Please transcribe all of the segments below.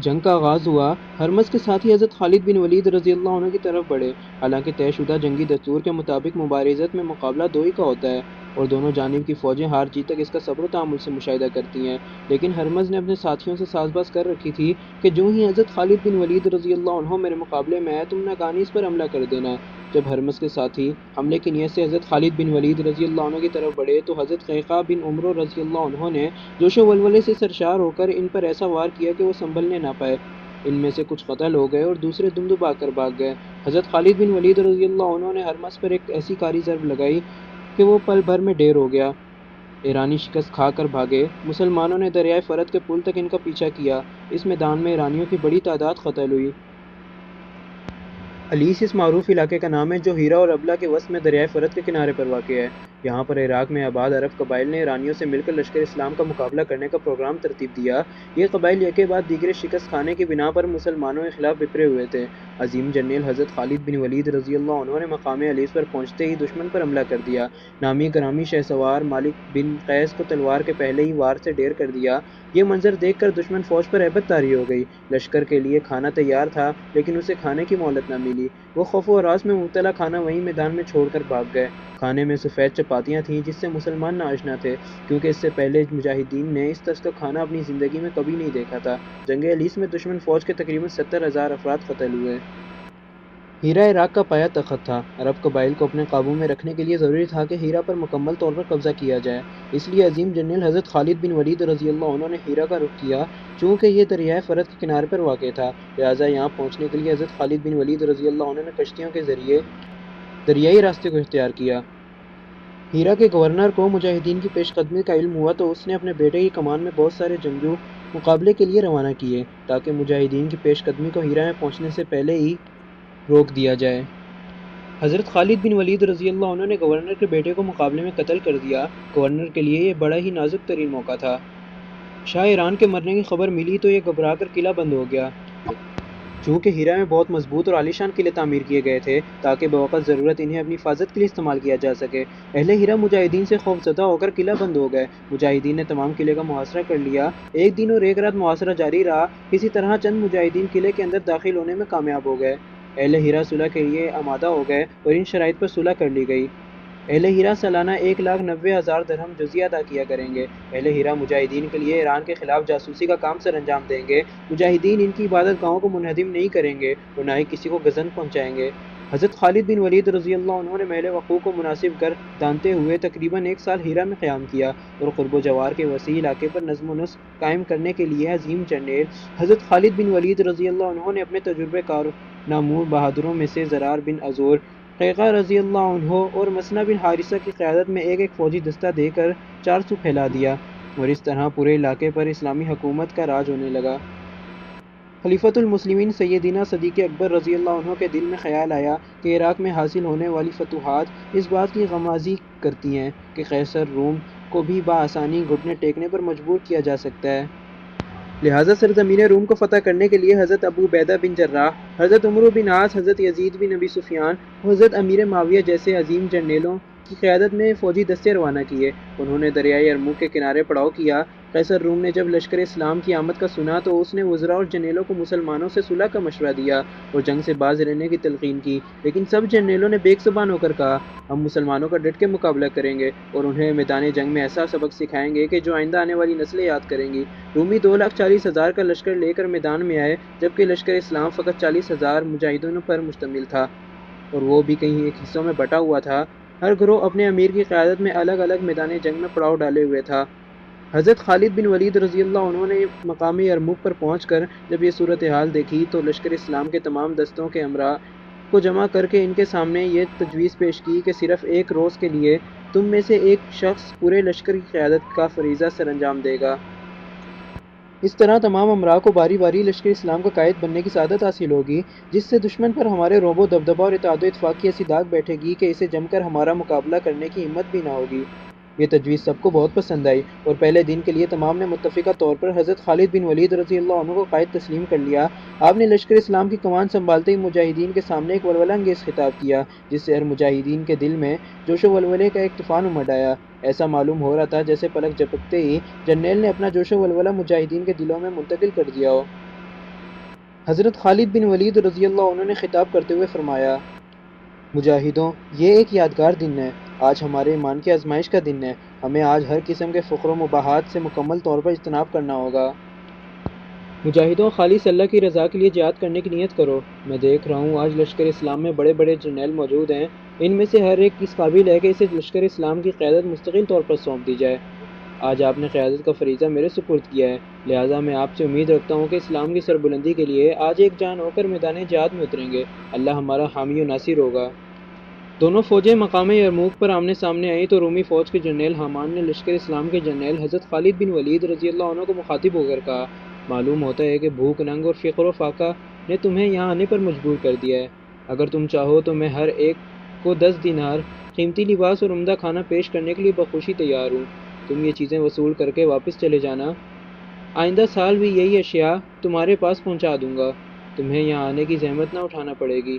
جنگ کا آغاز ہوا، ہرمز کے ساتھی حضرت خالد بن ولید رضی اللہ عنہ کی طرف بڑھے۔ حالانکہ طے شدہ جنگی دستور کے مطابق مبارزت میں مقابلہ دو ہی کا ہوتا ہے اور دونوں جانب کی فوجیں ہار جیت تک اس کا صبر و تحمل سے مشاہدہ کرتی ہیں، لیکن ہرمز نے اپنے ساتھیوں سے ساز باز کر رکھی تھی کہ جو ہی حضرت خالد بن ولید رضی اللہ عنہ میرے مقابلے میں آئے، تم ناگہانی اس پر حملہ کر دینا۔ جب ہرمز کے ساتھی حملے کی نیت سے حضرت خالد بن ولید رضی اللہ عنہ کی طرف بڑھے تو حضرت قیقاع بن عمرو رضی اللہ عنہ نے جوش و ولولے سے سرشار ہو کر ان پر ایسا وار کیا کہ وہ سنبھلنے نہ پائے۔ ان میں سے کچھ قتل ہو گئے اور دوسرے دم دبا کر بھاگ گئے۔ حضرت خالد بن ولید رضی اللہ عنہ نے ہرمز پر ایک ایسی کاری ضرب لگائی کہ وہ پل بھر میں ڈھیر ہو گیا۔ ایرانی شکست کھا کر بھاگے۔ مسلمانوں نے دریائے فرات کے پل تک ان کا پیچھا کیا۔ اس میدان میں ایرانیوں کی بڑی تعداد قتل ہوئی۔ علیس اس معروف علاقے کا نام ہے جو ہیرا اور ابلا کے وسط میں دریائے فرات کے کنارے پر واقع ہے۔ یہاں پر عراق میں آباد عرب قبائل نے ایرانیوں سے مل کر لشکر اسلام کا مقابلہ کرنے کا پروگرام ترتیب دیا۔ یہ قبائل یکے بعد دیگرے شکست کھانے کی بنا پر مسلمانوں کے خلاف بپھرے ہوئے تھے۔ عظیم جرنیل حضرت خالد بن ولید رضی اللہ عنہ نے مقام علیس پر پہنچتے ہی دشمن پر حملہ کر دیا۔ نامی گرامی شہسوار مالک بن قیس کو تلوار کے پہلے ہی وار سے ڈھیر کر دیا۔ یہ منظر دیکھ کر دشمن فوج پر ہیبت طاری ہو گئی۔ لشکر کے لیے کھانا تیار تھا لیکن اسے کھانے کی مہلت نہ ملی۔ وہ خوف و ہراس میں مبتلا کھانا وہیں میدان میں چھوڑ کر بھاگ گئے۔ کھانے میں سفید چپاتیاں تھیں جس سے مسلمان ناآشنا تھے، کیونکہ اس سے پہلے مجاہدین نے اس طرز کا کھانا اپنی زندگی میں کبھی نہیں دیکھا تھا۔ جنگ علیس میں دشمن فوج کے تقریباً 70,000 افراد قتل ہوئے۔ ہیرا عراق کا پایہ تخت تھا۔ عرب قبائل کو اپنے قابو میں رکھنے کے لیے ضروری تھا کہ ہیرا پر مکمل طور پر قبضہ کیا جائے۔ اس لیے عظیم جرنیل حضرت خالد بن ولید رضی اللہ عنہ نے ہیرا کا رخ کیا۔ چونکہ یہ دریائے فرات کے کنارے پر واقع تھا، لہٰذا یہاں پہنچنے کے لیے حضرت خالد بن ولید رضی اللہ عنہ نے کشتیوں کے ذریعے دریائی راستے کو اختیار کیا۔ ہیرا کے گورنر کو مجاہدین کی پیش قدمی کا علم ہوا تو اس نے اپنے بیٹے کی کمان میں بہت سارے جنگجو مقابلے کے لیے روانہ کیے تاکہ مجاہدین کی پیش قدمی کو ہیرا میں پہنچنے سے پہلے ہی روک دیا جائے۔ حضرت خالد بن ولید رضی اللہ عنہ نے گورنر کے بیٹے کو مقابلے میں قتل کر دیا۔ گورنر کے لیے یہ بڑا ہی نازک ترین موقع تھا۔ شاہ ایران کے مرنے کی خبر ملی تو یہ گھبرا کر قلعہ بند ہو گیا۔ چونکہ ہیرا میں بہت مضبوط اور عالیشان قلعے تعمیر کیے گئے تھے تاکہ بوقت ضرورت انہیں اپنی حفاظت کے لیے استعمال کیا جا سکے۔ اہل ہیرا مجاہدین سے خوف زدہ ہو کر قلعہ بند ہو گئے۔ مجاہدین نے تمام قلعے کا محاصرہ کر لیا۔ ایک دن اور ایک رات محاصرہ جاری رہا۔ کسی طرح چند مجاہدین قلعے کے اندر داخل ہونے میں کامیاب ہو گئے۔ اہل ہیرا صلح کے لیے آمادہ ہو گئے اور ان شرائط پر صلح کر لی گئی۔ اہل ہیرا سالانہ 1,90,000 درہم جزیہ ادا کیا کریں گے۔ اہل ہیرا مجاہدین کے لیے ایران کے خلاف جاسوسی کا کام سر انجام دیں گے۔ مجاہدین ان کی عبادت گاہوں کو منہدم نہیں کریں گے اور نہ ہی کسی کو گزن پہنچائیں گے۔ حضرت خالد بن ولید رضی اللہ عنہ نے محل وقوع کو مناسب گردانتے ہوئے تقریباً 1 سال ہیرا میں قیام کیا اور قرب و جوار کے وسیع علاقے پر نظم و نسق قائم کرنے کے لیے عظیم جرنیل حضرت خالد بن ولید رضی اللہ عنہ نے اپنے تجربہ کار نامور بہادروں میں سے زرار بن عذور، قیقاع رضی اللہ عنہ اور مسنہ بن حارثہ کی قیادت میں ایک ایک فوجی دستہ دے کر چارسو پھیلا دیا اور اس طرح پورے علاقے پر اسلامی حکومت کا راج ہونے لگا۔ خلیفۃ المسلمین سیدنا صدیق اکبر رضی اللہ عنہ کے دل میں خیال آیا کہ عراق میں حاصل ہونے والی فتوحات اس بات کی غمازی کرتی ہیں کہ قیصر روم کو بھی بآسانی گھٹنے ٹیکنے پر مجبور کیا جا سکتا ہے۔ لہٰذا سرزمین روم کو فتح کرنے کے لیے حضرت ابو عبیدہ بن جراح، حضرت عمرو بن عاص، حضرت یزید بن ابی سفیان اور حضرت امیر معاویہ جیسے عظیم جرنیلوں کی قیادت میں فوجی دستے روانہ کیے۔ انہوں نے دریائے یرموک کے کنارے پڑاؤ کیا۔ قیصر روم نے جب لشکر اسلام کی آمد کا سنا تو اس نے وزراء اور جرنیلوں کو مسلمانوں سے صلح کا مشورہ دیا اور جنگ سے باز رہنے کی تلقین کی، لیکن سب جرنیلوں نے بیک زبان ہو کر کہا، ہم مسلمانوں کا ڈٹ کے مقابلہ کریں گے اور انہیں میدان جنگ میں ایسا سبق سکھائیں گے کہ جو آئندہ آنے والی نسلیں یاد کریں گی۔ رومی 2,40,000 کا لشکر لے کر میدان میں آئے جبکہ لشکر اسلام فقط 40,000 مجاہدوں پر مشتمل تھا اور وہ بھی کئی ایک حصوں میں بٹا ہوا تھا۔ ہر گروہ اپنے امیر کی قیادت میں الگ الگ میدان جنگ میں پڑاؤ ڈالے ہوئے تھا۔ حضرت خالد بن ولید رضی اللہ عنہ نے مقام یرموک پر پہنچ کر جب یہ صورتحال دیکھی تو لشکر اسلام کے تمام دستوں کے امراء کو جمع کر کے ان کے سامنے یہ تجویز پیش کی کہ صرف ایک روز کے لیے تم میں سے ایک شخص پورے لشکر کی قیادت کا فریضہ سر انجام دے گا۔ اس طرح تمام امراء کو باری باری لشکر اسلام کا قائد بننے کی سعادت حاصل ہوگی، جس سے دشمن پر ہمارے رعب و دبدبہ اور اتحاد و اتفاق کی ایسی داغ بیٹھے گی کہ اسے جم کر ہمارا مقابلہ کرنے کی ہمت بھی نہ ہوگی۔ یہ تجویز سب کو بہت پسند آئی اور پہلے دن کے لیے تمام نے متفقہ طور پر حضرت خالد بن ولید رضی اللہ عنہ کو قائد تسلیم کر لیا۔ آپ نے لشکر اسلام کی کمان سنبھالتے ہی مجاہدین کے سامنے ایک ولولہ انگیز خطاب کیا جس سے ہر مجاہدین کے دل میں جوش و ولولے کا ایک طوفان امڈ آیا۔ ایسا معلوم ہو رہا تھا جیسے پلک جھپکتے ہی جرنیل نے اپنا جوش و ولولہ مجاہدین کے دلوں میں منتقل کر دیا ہو۔ حضرت خالد بن ولید رضی اللہ عنہ نے خطاب کرتے ہوئے فرمایا: مجاہدوں، یہ ایک یادگار دن ہے۔ آج ہمارے ایمان کی آزمائش کا دن ہے۔ ہمیں آج ہر قسم کے فخر و مباحات سے مکمل طور پر اجتناب کرنا ہوگا۔ مجاہدوں، خالص اللہ کی رضا کے لیے جہاد کرنے کی نیت کرو۔ میں دیکھ رہا ہوں آج لشکر اسلام میں بڑے بڑے جرنیل موجود ہیں۔ ان میں سے ہر ایک اس قابل ہے کہ اسے لشکر اسلام کی قیادت مستقل طور پر سونپ دی جائے۔ آج آپ نے قیادت کا فریضہ میرے سپرد کیا ہے، لہٰذا میں آپ سے امید رکھتا ہوں کہ اسلام کی سربلندی کے لیے آج ایک جان ہو کر میدان جہاد میں اتریں گے۔ اللہ ہمارا حامی و ناصر ہوگا۔ دونوں فوجیں مقام یرموک پر آمنے سامنے آئیں تو رومی فوج کے جرنیل حامان نے لشکر اسلام کے جرنیل حضرت خالد بن ولید رضی اللہ عنہ کو مخاطب ہو کر کہا: معلوم ہوتا ہے کہ بھوک، ننگ اور فقر و فاقہ نے تمہیں یہاں آنے پر مجبور کر دیا ہے۔ اگر تم چاہو تو میں ہر ایک کو 10 دینار قیمتی لباس اور عمدہ کھانا پیش کرنے کے لیے بخوشی تیار ہوں۔ تم یہ چیزیں وصول کر کے واپس چلے جانا۔ آئندہ سال بھی یہی اشیاء تمہارے پاس پہنچا دوں گا۔ تمہیں یہاں آنے کی زحمت نہ اٹھانا پڑے گی۔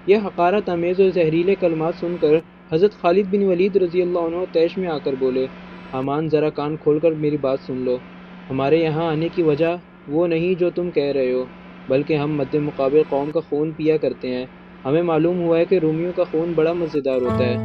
یہ حقارت آمیز اور زہریلے کلمات سن کر حضرت خالد بن ولید رضی اللہ عنہ طیش میں آ کر بولے: حامان، ذرا کان کھول کر میری بات سن لو۔ ہمارے یہاں آنے کی وجہ وہ نہیں جو تم کہہ رہے ہو، بلکہ ہم مد مقابل قوم کا خون پیا کرتے ہیں۔ ہمیں معلوم ہوا ہے کہ رومیوں کا خون بڑا مزیدار ہوتا ہے۔